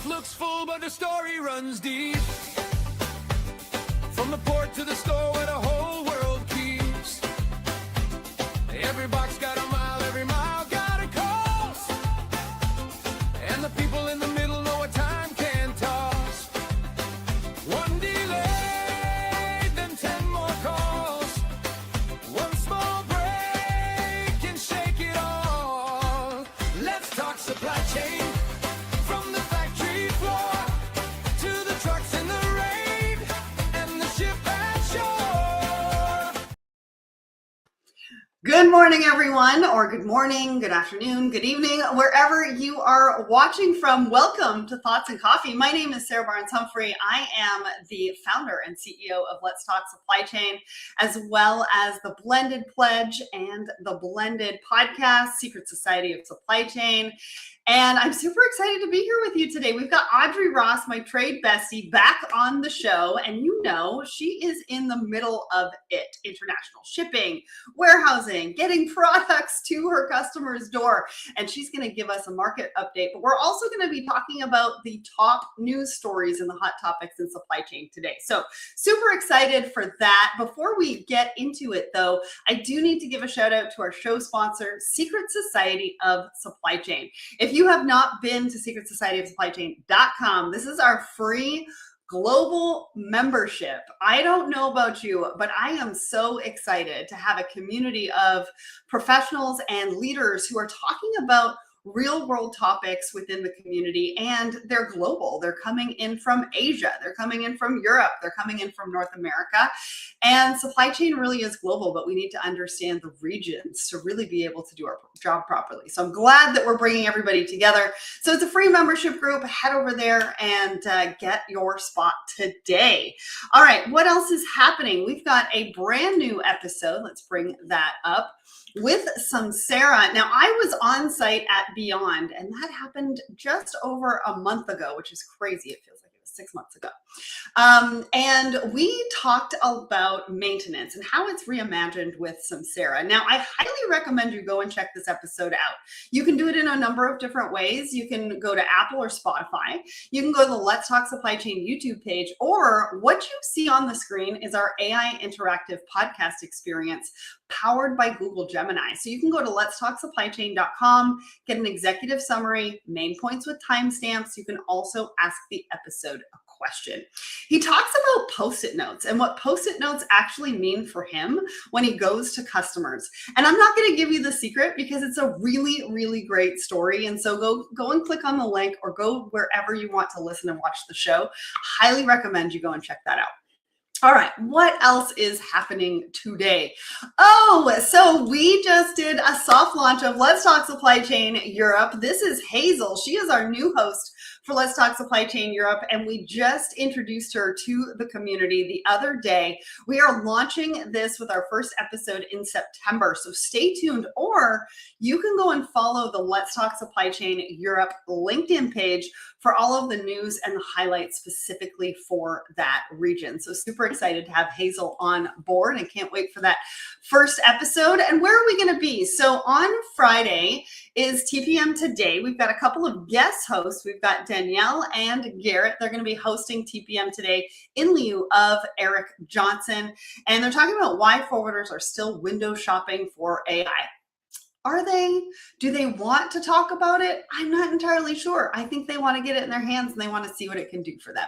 shelf looks full, but the story runs deep. From the port to the store where the whole world keeps. Every box got a mile, every mile got a cost. And the people in the middle know what time can toss. One delay, then 10 more calls. One small break can shake it all. Let's talk supply chain. From the factory floor to the trucks in the rain and the ship at shore. Good morning, everyone, or good morning, good afternoon, good evening, wherever you are watching from. Welcome to Thoughts and Coffee. My name is Sarah Barnes-Humphrey. I am the founder and CEO of Let's Talk Supply Chain, as well as the Blended Pledge and the Blended Podcast, Secret Society of Supply Chain. And I'm super excited to be here with you today. We've got Audrey Ross, my trade bestie, back on the show. And you know, she is in the middle of it. International shipping, warehousing, getting products to her customer's door. And she's going to give us a market update. But we're also going to be talking about the top news stories and the hot topics in supply chain today. So super excited for that. Before we get into it, though, I do need to give a shout out to our show sponsor, Secret Society of Supply Chain. If you have not been to secretsocietyofsupplychain.com, this is our free global membership. I don't know about you, but I am so excited to have a community of professionals and leaders who are talking about real world topics within the community, and they're global. They're coming in from Asia, they're coming in from Europe, they're coming in from North America, and supply chain really is global, but we need to understand the regions to really be able to do our job properly. So I'm glad that we're bringing everybody together. So it's a free membership group. Head over there and get your spot today. All right, what else is happening? We've got a brand new episode. Let's bring that up with some Sarah. Now, I was on site at Beyond, and that happened just over a month ago, which is crazy. It feels like it was 6 months ago. And we talked about maintenance and how it's reimagined with some Sarah. Now, I highly recommend you go and check this episode out. You can do it in a number of different ways. You can go to Apple or Spotify. You can go to the Let's Talk Supply Chain YouTube page, or what you see on the screen is our AI interactive podcast experience powered by Google Gemini. So you can go to letstalksupplychain.com, get an executive summary, main points with timestamps. You can also ask the episode a question. He talks about Post-it notes and what Post-it notes actually mean for him when he goes to customers. And I'm not going to give you the secret because it's a really, really great story. And so go and click on the link or go wherever you want to listen and watch the show. Highly recommend you go and check that out. All right, what else is happening today? Oh, so we just did a soft launch of Let's Talk Supply Chain Europe. This is Hazel. She is our new host for Let's Talk Supply Chain Europe, and we just introduced her to the community the other day. We are launching this with our first episode in September, so stay tuned, or you can go and follow the Let's Talk Supply Chain Europe LinkedIn page for all of the news and the highlights specifically for that region. So super excited to have Hazel on board and can't wait for that first episode. And where are we going to be? So on Friday is TPM Today. We've got a couple of guest hosts. We've got Danielle and Garrett. They're going to be hosting TPM Today in lieu of Eric Johnson. And they're talking about why forwarders are still window shopping for AI. Are they? Do they want to talk about it? I'm not entirely sure. I think they want to get it in their hands and they want to see what it can do for them.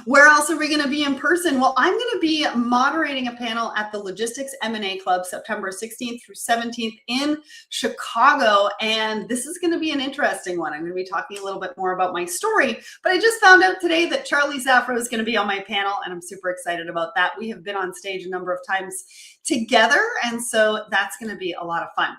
Where else are we going to be in person? Well, I'm going to be moderating a panel at the Logistics M&A Club September 16th through 17th in Chicago. And this is going to be an interesting one. I'm going to be talking a little bit more about my story, but I just found out today that Charlie Zaffro is going to be on my panel, and I'm super excited about that. We have been on stage a number of times together, and so that's going to be a lot of fun.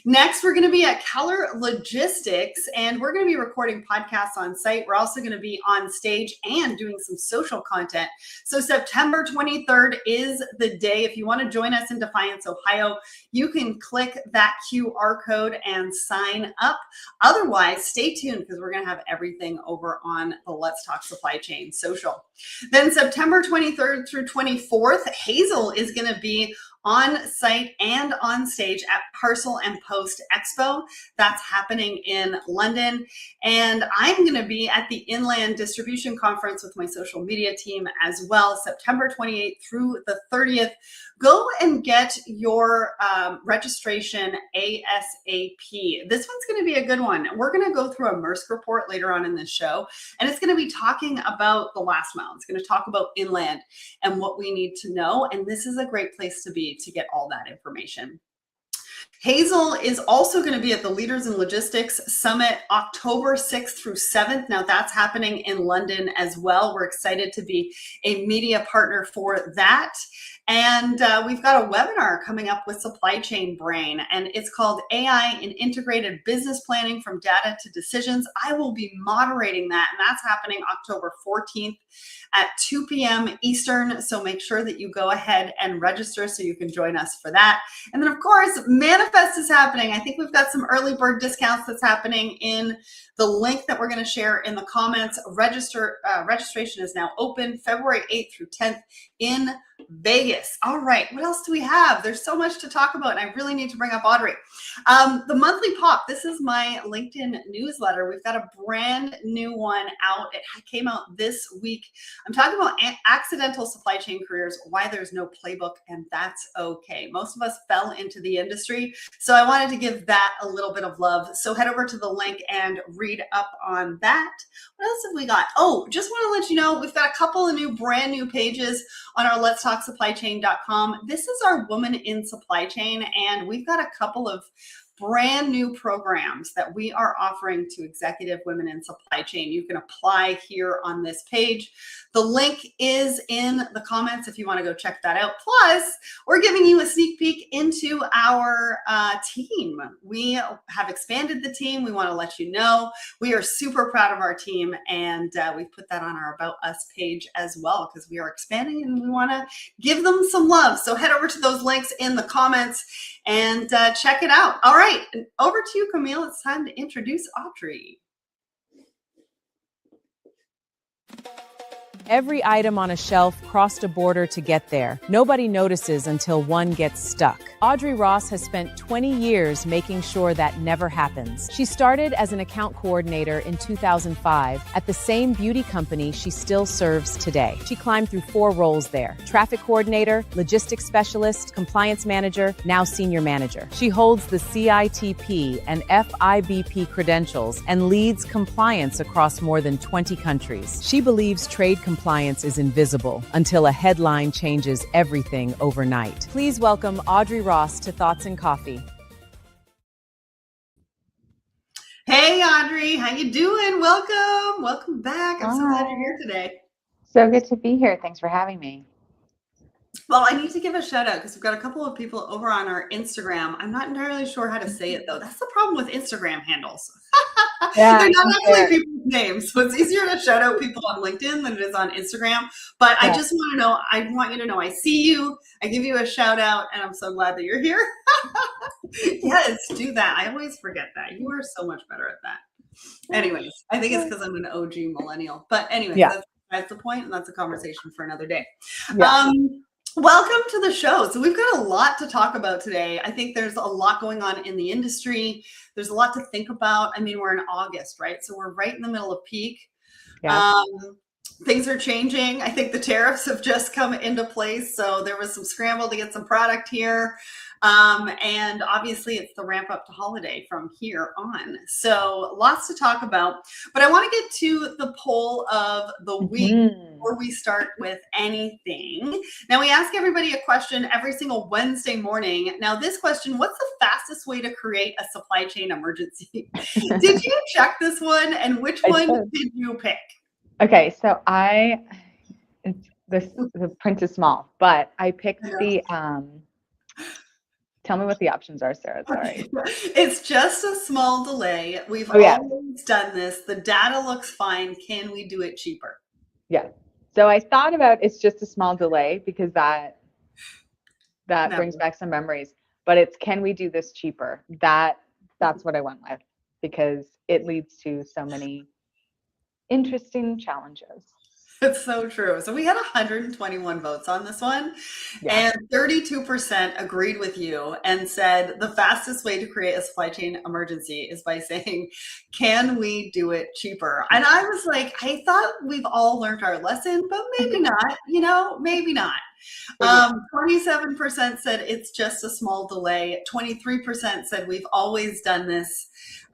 Next, we're going to be at Keller Logistics, and we're going to be recording podcasts on site. We're also going to be on stage and doing some social content. So September 23rd is the day. If you want to join us in Defiance, Ohio, you can click that QR code and sign up. Otherwise, stay tuned because we're going to have everything over on the Let's Talk Supply Chain social. Then September 23rd through 24th, Hazel is going to be on site and on stage at Parcel and Post Expo. That's happening in London. And I'm going to be at the Inland Distribution Conference with my social media team as well, September 28th through the 30th. Go and get your registration ASAP. This one's going to be a good one. We're going to go through a Maersk report later on in this show, and it's going to be talking about the last mile. It's going to talk about inland and what we need to know. And this is a great place to be to get all that information. Hazel is also going to be at the Leaders in Logistics Summit October 6th through 7th. Now that's happening in London as well. We're excited to be a media partner for that. And we've got a webinar coming up with Supply Chain Brain, and it's called AI in Integrated Business Planning from Data to Decisions. I will be moderating that, and that's happening October 14th at 2 p.m. Eastern. So make sure that you go ahead and register so you can join us for that. And then, of course, Manifest is happening. I think we've got some early bird discounts that's happening in the link that we're going to share in the comments. Registration is now open February 8th through 10th in Vegas. All right, what else do we have? There's so much to talk about, and I really need to bring up Audrey. The monthly pop. This is my LinkedIn newsletter. We've got a brand new one out. It came out this week. I'm talking about accidental supply chain careers, why there's no playbook, and that's okay. Most of us fell into the industry, so I wanted to give that a little bit of love. So head over to the link and read up on that. What else have we got? Oh, just want to let you know, we've got a couple of brand new pages on our Let's Talk supplychain.com. This is our Woman in Supply Chain, and we've got a couple of brand new programs that we are offering to executive women in supply chain. You can apply here on this page. The link is in the comments if you want to go check that out. Plus, we're giving you a sneak peek into our team. We have expanded the team. We want to let you know we are super proud of our team, and we've put that on our About Us page as well because we are expanding and we want to give them some love. So head over to those links in the comments and check it out. All right, and over to you, Camille. It's time to introduce Audrey. Every item on a shelf crossed a border to get there. Nobody notices until one gets stuck. Audrey Ross has spent 20 years making sure that never happens. She started as an account coordinator in 2005 at the same beauty company she still serves today. She climbed through 4 roles there: traffic coordinator, logistics specialist, compliance manager, now senior manager. She holds the CITP and FIBP credentials and leads compliance across more than 20 countries. She believes trade compliance is invisible until a headline changes everything overnight. Please welcome Audrey Ross to Thoughts and Coffee. Hey, Audrey, how you doing? Welcome back. I'm so glad you're here today. So good to be here. Thanks for having me. Well, I need to give a shout out because we've got a couple of people over on our Instagram. I'm not entirely sure how to say it though. That's the problem with Instagram handles. Yeah, they're not actually people's names. So it's easier to shout out people on LinkedIn than it is on Instagram. But I just want to know, I want you to know I see you. I give you a shout out, and I'm so glad that you're here. Yes, do that. I always forget that. You are so much better at that. Anyways, I think it's because I'm an OG millennial. But anyways, that's the point, and that's a conversation for another day. Yeah. Welcome to the show. So we've got a lot to talk about today. I think there's a lot going on in the industry. There's a lot to think about. I mean, we're in August, right? So we're right in the middle of peak. Yeah. Things are changing. I think the tariffs have just come into place. So there was some scramble to get some product here. And obviously it's the ramp up to holiday from here on. So lots to talk about, but I want to get to the poll of the week before we start with anything. Now we ask everybody a question every single Wednesday morning. Now this question: what's the fastest way to create a supply chain emergency? Did you check this one, and which one did you pick? Okay, so the print is small, but I picked the tell me what the options are, Sarah. Sorry. It's just a small delay. We've always done this. The data looks fine. Can we do it cheaper? Yeah. So I thought about it's just a small delay because that brings back some memories. But it's, can we do this cheaper? That's what I went with, because it leads to so many interesting challenges. It's so true. So we had 121 votes on this one, Yeah. and 32% agreed with you and said the fastest way to create a supply chain emergency is by saying, can we do it cheaper? And I was like, I thought we've all learned our lesson, but maybe not, maybe not. 27% said it's just a small delay. 23% said we've always done this.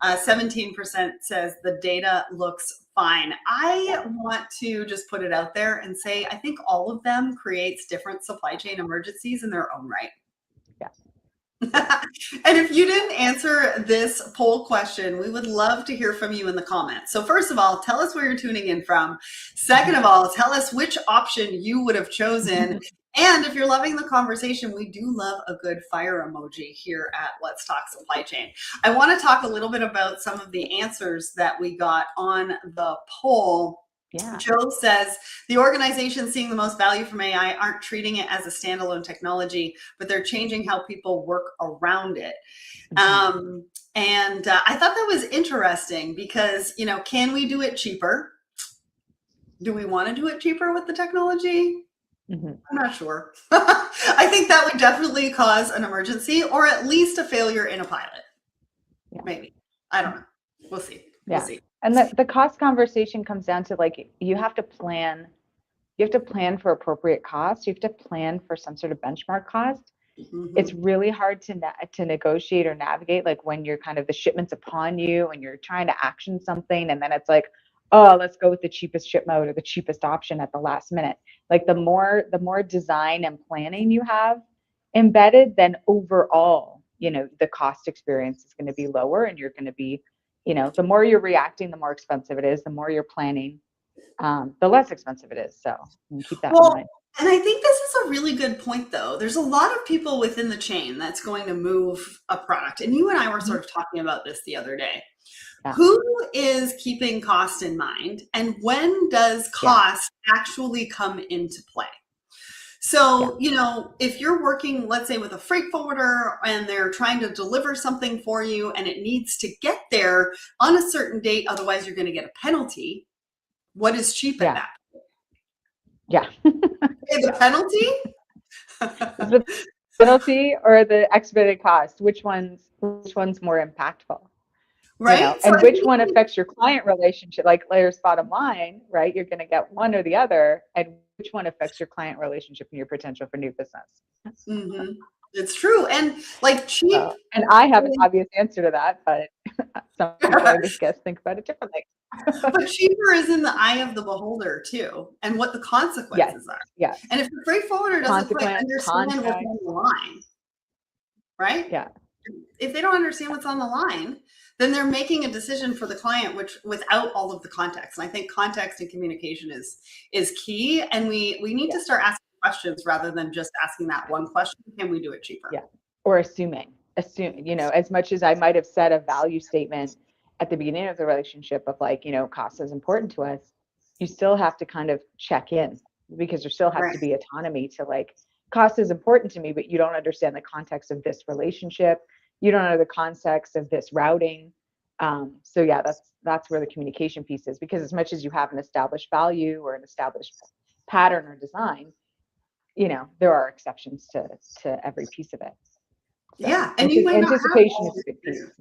17% says the data looks fine. I want to just put it out there and say, I think all of them creates different supply chain emergencies in their own right. And if you didn't answer this poll question, we would love to hear from you in the comments. So first of all, tell us where you're tuning in from. Second of all, tell us which option you would have chosen. And if you're loving the conversation, we do love a good fire emoji here at Let's Talk Supply Chain. I want to talk a little bit about some of the answers that we got on the poll. Yeah. Joe says the organizations seeing the most value from AI aren't treating it as a standalone technology, but they're changing how people work around it. And I thought that was interesting because, can we do it cheaper? Do we want to do it cheaper with the technology? I'm not sure. I think that would definitely cause an emergency or at least a failure in a pilot. Yeah. Maybe. I don't know. We'll see. Yeah. We'll see. And the cost conversation comes down to you have to plan for appropriate cost. You have to plan for some sort of benchmark cost. It's really hard to negotiate or navigate when you're kind of the shipment's upon you and you're trying to action something and then it's like, oh, let's go with the cheapest ship mode or the cheapest option at the last minute. The more design and planning you have embedded, then overall, the cost experience is going to be lower and you're going to be, the more you're reacting, the more expensive it is. The more you're planning, the less expensive it is. So keep that in mind. And I think this is a really good point, though. There's a lot of people within the chain that's going to move a product. And you and I were sort of talking about this the other day. Yeah. Who is keeping cost in mind? And when does cost actually come into play? So, if you're working, let's say with a freight forwarder and they're trying to deliver something for you and it needs to get there on a certain date, otherwise you're going to get a penalty. What is cheap at that? Yeah. The penalty? The penalty or the expedited cost? Which one's more impactful? Right. And which one affects your client relationship? Claire's bottom line, right? You're going to get one or the other. And which one affects your client relationship and your potential for new business? It's true. And cheap. And I have an obvious answer to that, but some people, I guess, think about it differently. But cheaper is in the eye of the beholder too, and what the consequences are. Yeah. And if the freight forwarder doesn't quite understand what's on the line, right? Yeah. If they don't understand what's on the line, then they're making a decision for the client, which without all of the context. And I think context and communication is key. And we need to start asking questions rather than just asking that one question. Can we do it cheaper? Yeah. Or assuming, as much as I might have said a value statement at the beginning of the relationship of cost is important to us, you still have to kind of check in because there still has to be autonomy to cost is important to me, but you don't understand the context of this relationship. You don't know the context of this routing. So yeah, that's where the communication piece is, because as much as you have an established value or an established pattern or design, there are exceptions to every piece of it. So, and you might anticipation not have is a good piece.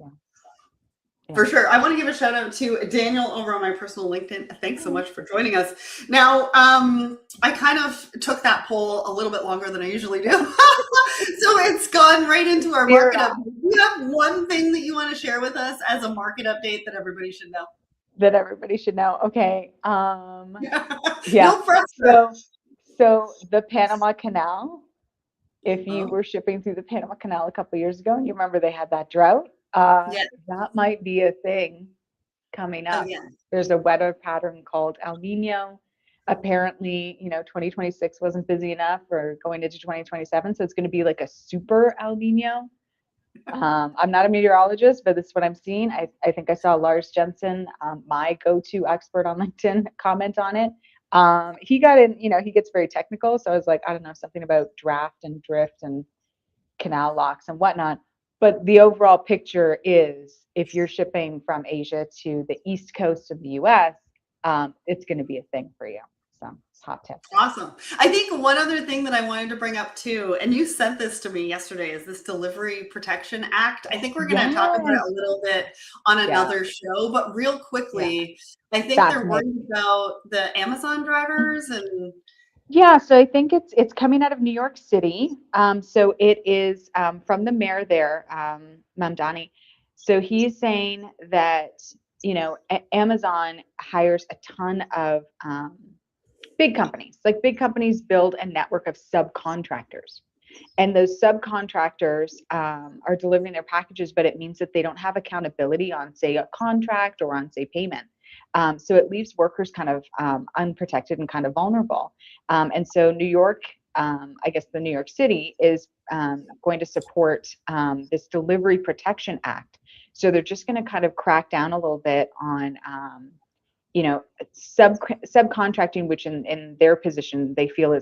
For sure. I want to give a shout out to Daniel over on my personal LinkedIn. Thanks so much for joining us. Now, I kind of took that poll a little bit longer than I usually do. So it's gone right into our market update. Do you have one thing that you want to share with us as a market update that everybody should know? Okay. No pressure. So the Panama Canal, if you were shipping through the Panama Canal a couple of years ago, and you remember they had that drought, that might be a thing coming up. There's a weather pattern called El Nino. Apparently, 2026 wasn't busy enough for going into 2027. So it's going to be like a super El Nino. I'm not a meteorologist, but this is what I'm seeing. I think I saw Lars Jensen, my go-to expert on LinkedIn, comment on it. He got in, he gets very technical. So I was like, I don't know, something about draft and drift and canal locks and whatnot. But the overall picture is if you're shipping from Asia to the East Coast of the US, it's going to be a thing for you. So top tip. Awesome. I think one other thing that I wanted to bring up too, and you sent this to me yesterday, is this Delivery Protection Act. I think we're going to talk about it a little bit on another show, but real quickly, I think they're worried about the Amazon drivers and. Yeah, so I think it's coming out of New York City. So it is from the mayor there, Mamdani. So he's saying that, Amazon hires a ton of big companies. Like big companies build a network of subcontractors. And those subcontractors are delivering their packages, but it means that they don't have accountability on, say, a contract or on, say, payment. So it leaves workers kind of unprotected and kind of vulnerable. And so New York, I guess the New York City is going to support this Delivery Protection Act. So they're just going to kind of crack down a little bit on, subcontracting, which in their position they feel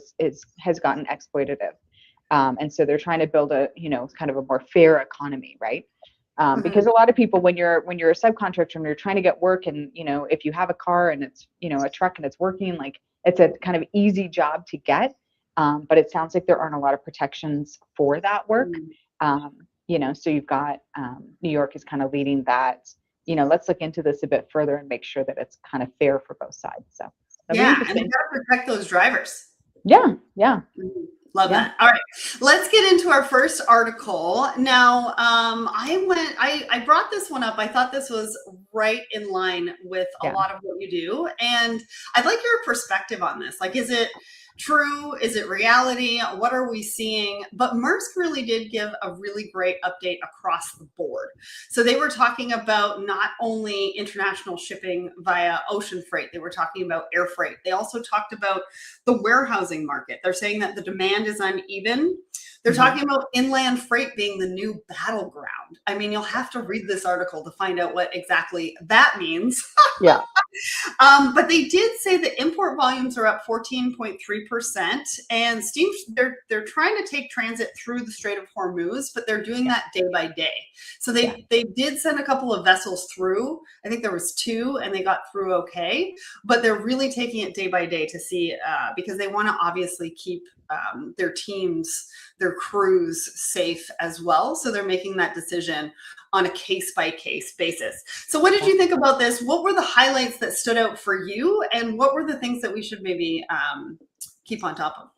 has gotten exploitative. And so they're trying to build a, kind of a more fair economy, right? Because a lot of people, when you're a subcontractor and you're trying to get work, and if you have a car and it's a truck and it's working, like it's a kind of easy job to get. But it sounds like there aren't a lot of protections for that work. So you've got New York is kind of leading that. Let's look into this a bit further and make sure that it's kind of fair for both sides. So and you got to protect those drivers. Yeah. Love that. All right, let's get into our first article. Now, I brought this one up. I thought this was right in line with a lot of what you do. And I'd like your perspective on this. Like, is it true? Is it reality? What are we seeing? But Maersk really did give a really great update across the board. So they were talking about not only international shipping via ocean freight, they were talking about air freight. They also talked about the warehousing market. They're saying that the demand is uneven. They're talking about inland freight being the new battleground. I mean, you'll have to read this article to find out what exactly that means. Yeah. But they did say that import volumes are up 14.3%, and they're trying to take transit through the Strait of Hormuz, but they're doing that day by day. So they did send a couple of vessels through. I think there was 2, and they got through okay. But they're really taking it day by day to see because they want to obviously keep their teams, their crews safe as well. So they're making that decision on a case-by-case basis. So what did you think about this? What were the highlights that stood out for you? And what were the things that we should maybe keep on top of?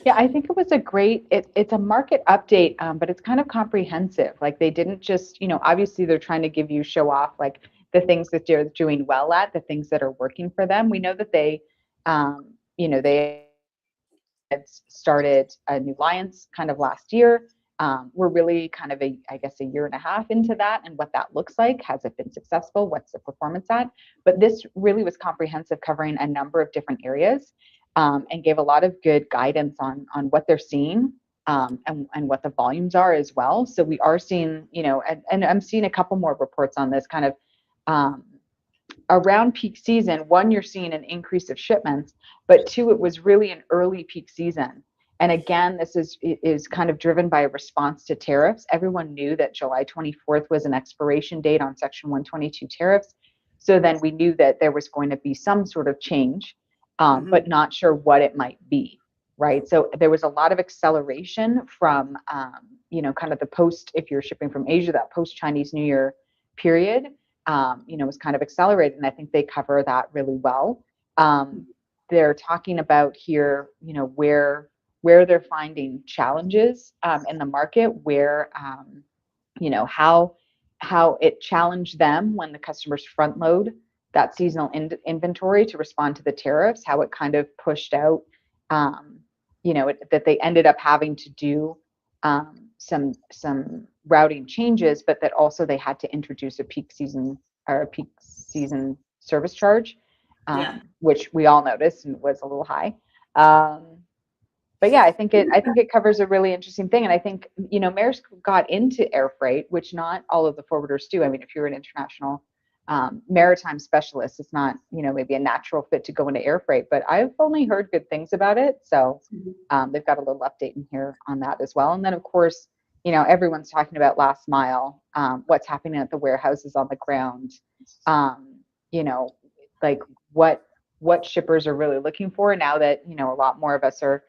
Yeah, I think it was it's a market update, but it's kind of comprehensive. Like they didn't just, obviously they're trying to show off like the things that they're doing well at, the things that are working for them. We know that they had started a new alliance kind of last year. We're really kind of a year and a half into that and what that looks like. Has it been successful? What's the performance at? But this really was comprehensive, covering a number of different areas, and gave a lot of good guidance on what they're seeing, and what the volumes are as well. So we are seeing, and I'm seeing a couple more reports on this kind of around peak season. One, you're seeing an increase of shipments, but 2, it was really an early peak season. And again, this is kind of driven by a response to tariffs. Everyone knew that July 24th was an expiration date on Section 122 tariffs. So then we knew that there was going to be some sort of change, but not sure what it might be, right? So there was a lot of acceleration from, kind of the post, if you're shipping from Asia, that post-Chinese New Year period, was kind of accelerated. And I think they cover that really well. They're talking about here, where they're finding challenges in the market, where how it challenged them when the customers front load that seasonal inventory to respond to the tariffs, how it kind of pushed out, that they ended up having to do some routing changes, but that also they had to introduce a peak season service charge, which we all noticed and was a little high. But yeah, I think it covers a really interesting thing. And I think, Maersk got into air freight, which not all of the forwarders do. I mean, if you're an international maritime specialist, it's not, maybe a natural fit to go into air freight, but I've only heard good things about it. So they've got a little update in here on that as well. And then of course, everyone's talking about last mile, what's happening at the warehouses on the ground, like what shippers are really looking for now that, you know, a lot more of us are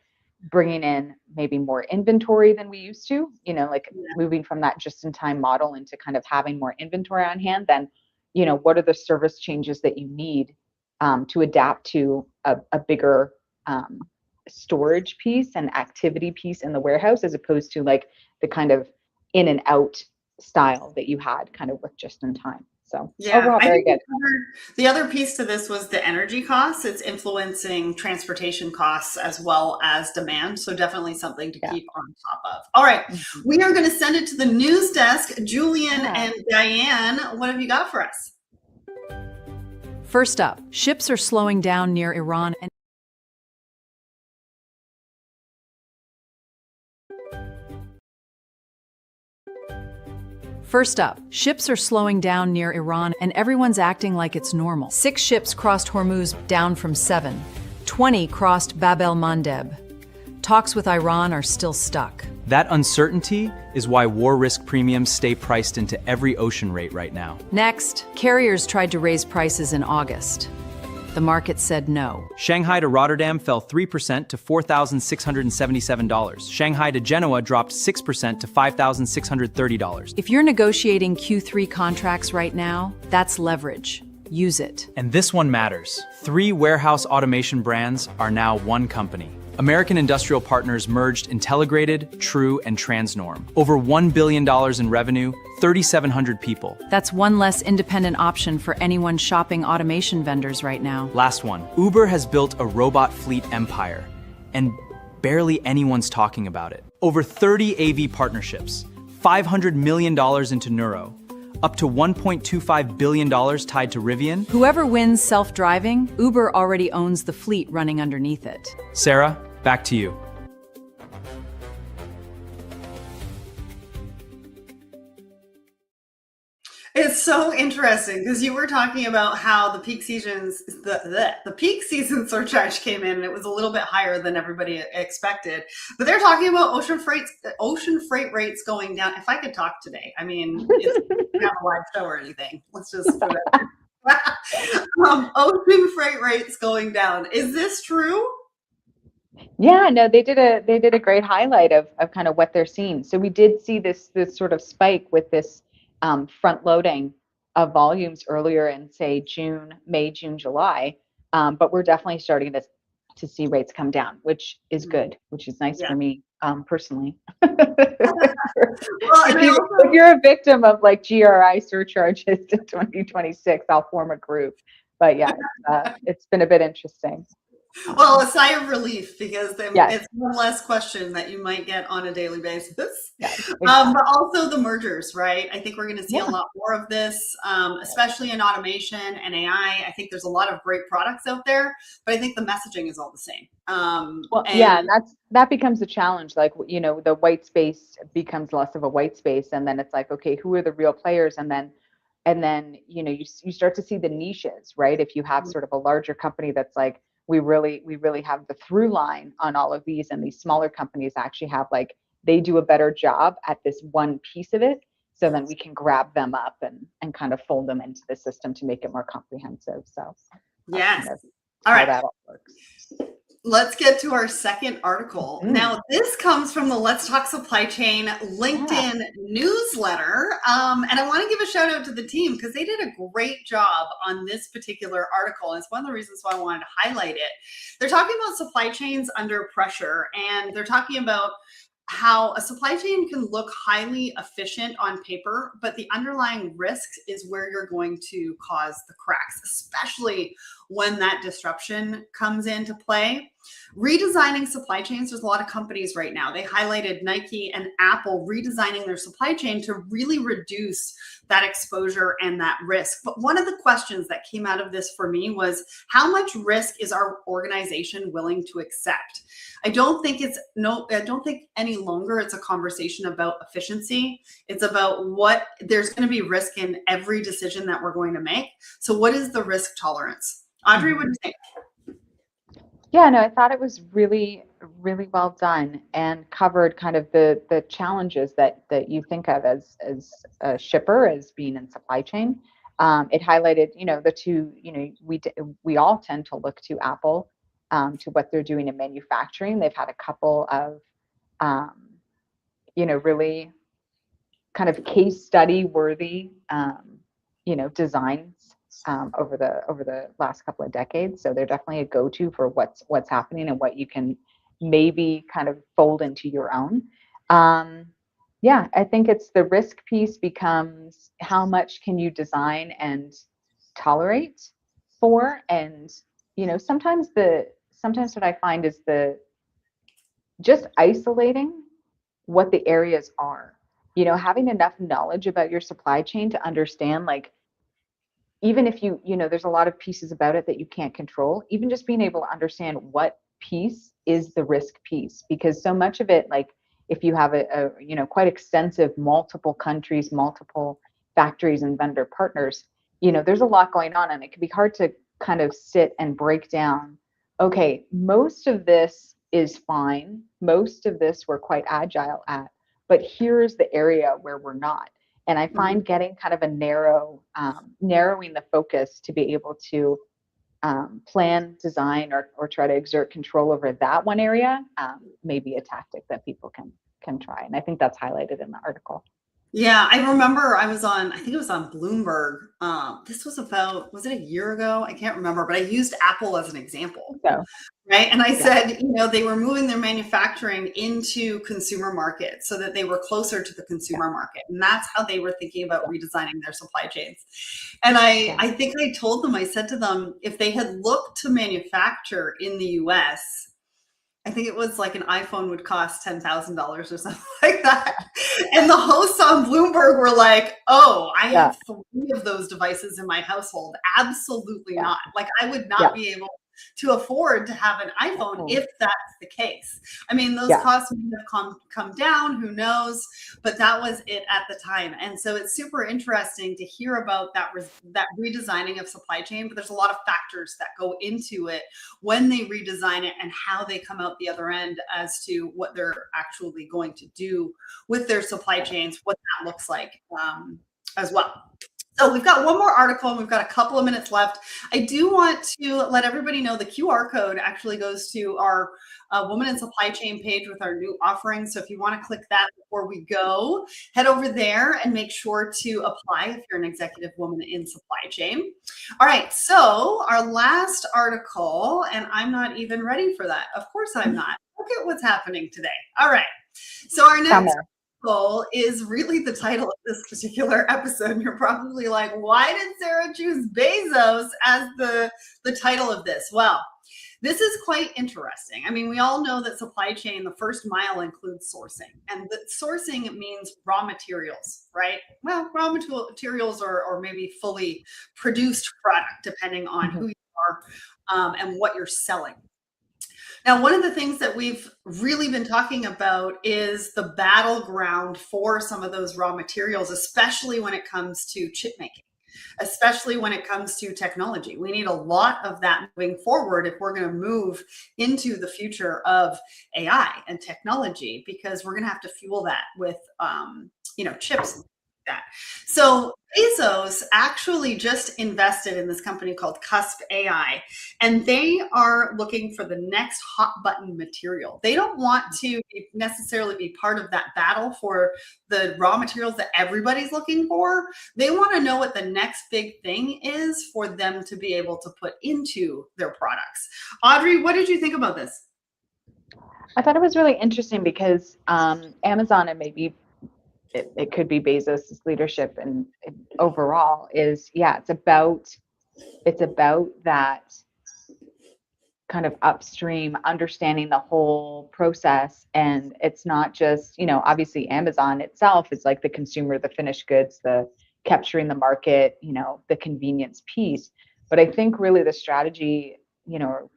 bringing in maybe more inventory than we used to, you know, like moving from that just in time model into kind of having more inventory on hand. Then, you know, what are the service changes that you need to adapt to a bigger storage piece and activity piece in the warehouse, as opposed to like the kind of in and out style that you had kind of with just in time. So overall, very good. The other piece to this was the energy costs. It's influencing transportation costs as well as demand. So definitely something to keep on top of. All right. We are going to send it to the news desk. Julian and Diane, what have you got for us? First up, ships are slowing down near Iran and First up, ships are slowing down near Iran and everyone's acting like it's normal. 6 ships crossed Hormuz, down from 7. 20 crossed Bab el-Mandeb. Talks with Iran are still stuck. That uncertainty is why war risk premiums stay priced into every ocean rate right now. Next, carriers tried to raise prices in August. The market said no. Shanghai to Rotterdam fell 3% to $4,677. Shanghai to Genoa dropped 6% to $5,630. If you're negotiating Q3 contracts right now, that's leverage. Use it. And this one matters. 3 warehouse automation brands are now one company. American Industrial Partners merged Intelligrated, True, and Transnorm. Over $1 billion in revenue, 3,700 people. That's one less independent option for anyone shopping automation vendors right now. Last one. Uber has built a robot fleet empire, and barely anyone's talking about it. Over 30 AV partnerships, $500 million into Neuro, up to $1.25 billion tied to Rivian. Whoever wins self-driving, Uber already owns the fleet running underneath it. Sarah, back to you. It's so interesting because you were talking about how the peak seasons, the peak season surcharge came in and it was a little bit higher than everybody expected. But they're talking about ocean freight rates going down. If I could talk today, I mean, it's not a live show or anything. Let's just put it. Ocean freight rates going down. Is this true? Yeah, no, they did a great highlight of kind of what they're seeing. So we did see this sort of spike with this front loading of volumes earlier in, say, May, June, July. But we're definitely starting to see rates come down, which is good, which is nice for me personally. If you're a victim of like GRI surcharges in 2026, I'll form a group. But yeah, it's been a bit interesting. Well, a sigh of relief because it's one less question that you might get on a daily basis. Exactly. But also the mergers, right? I think we're going to see a lot more of this, especially in automation and AI. I think there's a lot of great products out there, but I think the messaging is all the same. That becomes a challenge. Like, you know, the white space becomes less of a white space, and then it's like, okay, who are the real players? And then you know, you start to see the niches, right? If you have sort of a larger company that's like, we really have the through line on all of these, and these smaller companies actually have like, they do a better job at this one piece of it, so then we can grab them up and kind of fold them into the system to make it more comprehensive. So yes, kind of all right, that all works. Let's get to our second article. Now, this comes from the Let's Talk Supply Chain LinkedIn newsletter. And I want to give a shout out to the team because they did a great job on this particular article. It's one of the reasons why I wanted to highlight it. They're talking about supply chains under pressure, and they're talking about how a supply chain can look highly efficient on paper, but the underlying risk is where you're going to cause the cracks, especially when that disruption comes into play. Redesigning supply chains, there's a lot of companies right now. They highlighted Nike and Apple redesigning their supply chain to really reduce that exposure and that risk. But one of the questions that came out of this for me was, how much risk is our organization willing to accept? I don't think any longer it's a conversation about efficiency. It's about what there's going to be risk in every decision that we're going to make. So what is the risk tolerance? Audrey, what do you think? Yeah, no, I thought it was really, really well done and covered kind of the challenges that you think of as a shipper, as being in supply chain. It highlighted, the two, we all tend to look to Apple, to what they're doing in manufacturing. They've had a couple of, really kind of case study worthy, designs, over the last couple of decades. So they're definitely a go-to for what's happening and what you can maybe kind of fold into your own. Yeah, I think it's the risk piece becomes how much can you design and tolerate for, and sometimes what I find is just isolating what the areas are, having enough knowledge about your supply chain to understand, like, even if there's a lot of pieces about it that you can't control, even just being able to understand what piece is the risk piece, because so much of it, like if you have a quite extensive multiple countries, multiple factories and vendor partners, there's a lot going on, and it can be hard to kind of sit and break down, okay, most of this is fine, most of this we're quite agile at, but here's the area where we're not. And I find getting kind of a narrowing the focus to be able to plan, design, or try to exert control over that one area, may be a tactic that people can try. And I think that's highlighted in the article. Yeah, I remember I think it was on Bloomberg. This was was it a year ago? I can't remember, but I used Apple as an example. So, right. And I said, they were moving their manufacturing into consumer markets so that they were closer to the consumer market. And that's how they were thinking about redesigning their supply chains. And I think I told them, I said to them, if they had looked to manufacture in the US, I think it was like an iPhone would cost $10,000 or something like that. And the hosts on Bloomberg were like, oh, I have 3 of those devices in my household. Absolutely not. Like, I would not be able to afford to have an iPhone if that's the case. I mean, those costs may have come down, who knows, but that was it at the time. And so it's super interesting to hear about that redesigning of supply chain, but there's a lot of factors that go into it when they redesign it and how they come out the other end as to what they're actually going to do with their supply chains, what that looks like as well. So we've got one more article and we've got a couple of minutes left. I do want to let everybody know the QR code actually goes to our Women in Supply Chain page with our new offering. So if you want to click that before we go, head over there and make sure to apply if you're an executive woman in supply chain. All right, so our last article, and I'm not even ready for that. Of course I'm not. Look at what's happening today. All right, so our next is really the title of this particular episode. And you're probably like, why did Sarah choose Bezos as the title of this? Well, this is quite interesting. I mean, we all know that supply chain, the first mile includes sourcing, and the sourcing means raw materials, right? Well, raw materials or maybe fully produced product, depending on who you are and what you're selling. Now, one of the things that we've really been talking about is the battleground for some of those raw materials, especially when it comes to chip making, especially when it comes to technology. We need a lot of that moving forward if we're going to move into the future of AI and technology, because we're going to have to fuel that with, chips. That. So Bezos actually just invested in this company called Cusp AI, and they are looking for the next hot button material. They don't want to necessarily be part of that battle for the raw materials that everybody's looking for. They want to know what the next big thing is for them to be able to put into their products. Audrey, what did you think about this? I thought it was really interesting because Amazon, and maybe it could be Bezos' leadership and overall is, it's about that kind of upstream understanding the whole process. And it's not just, obviously Amazon itself is like the consumer, the finished goods, the capturing the market, the convenience piece. But I think really the strategy,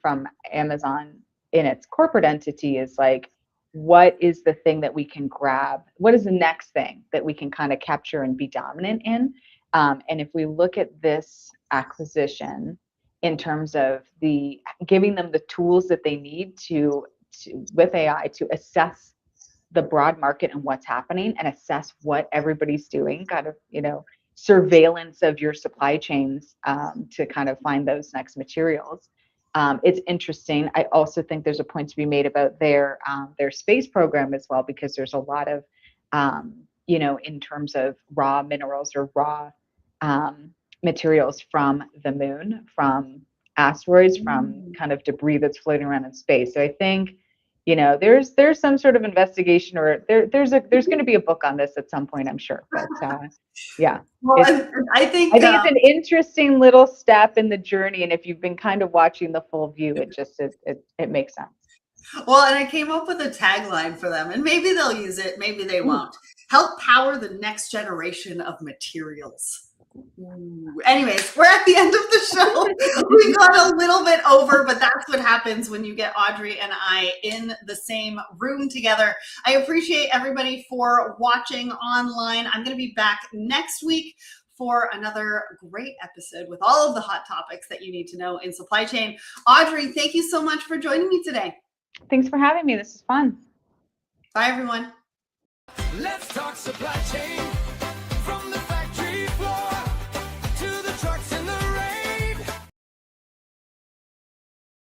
from Amazon in its corporate entity is like, what is the thing that we can grab? What is the next thing that we can kind of capture and be dominant in? And if we look at this acquisition in terms of giving them the tools that they need to with AI to assess the broad market and what's happening and assess what everybody's doing, kind of, surveillance of your supply chains to kind of find those next materials. It's interesting. I also think there's a point to be made about their space program as well, because there's a lot of, in terms of raw minerals or raw materials from the moon, from asteroids, from kind of debris that's floating around in space. So I think, there's some sort of investigation, or there's going to be a book on this at some point, I'm sure. But yeah, well, I think it's an interesting little step in the journey, and if you've been kind of watching the full view, it makes sense. Well, and I came up with a tagline for them, and maybe they'll use it, maybe they won't. Help power the next generation of materials. Ooh. Anyways, we're at the end of the show. We got a little bit over, but that's what happens when you get Audrey and I in the same room together. I appreciate everybody for watching online. I'm going to be back next week for another great episode with all of the hot topics that you need to know in supply chain. Audrey, thank you so much for joining me today. Thanks for having me. This is fun. Bye, everyone. Let's talk supply chain.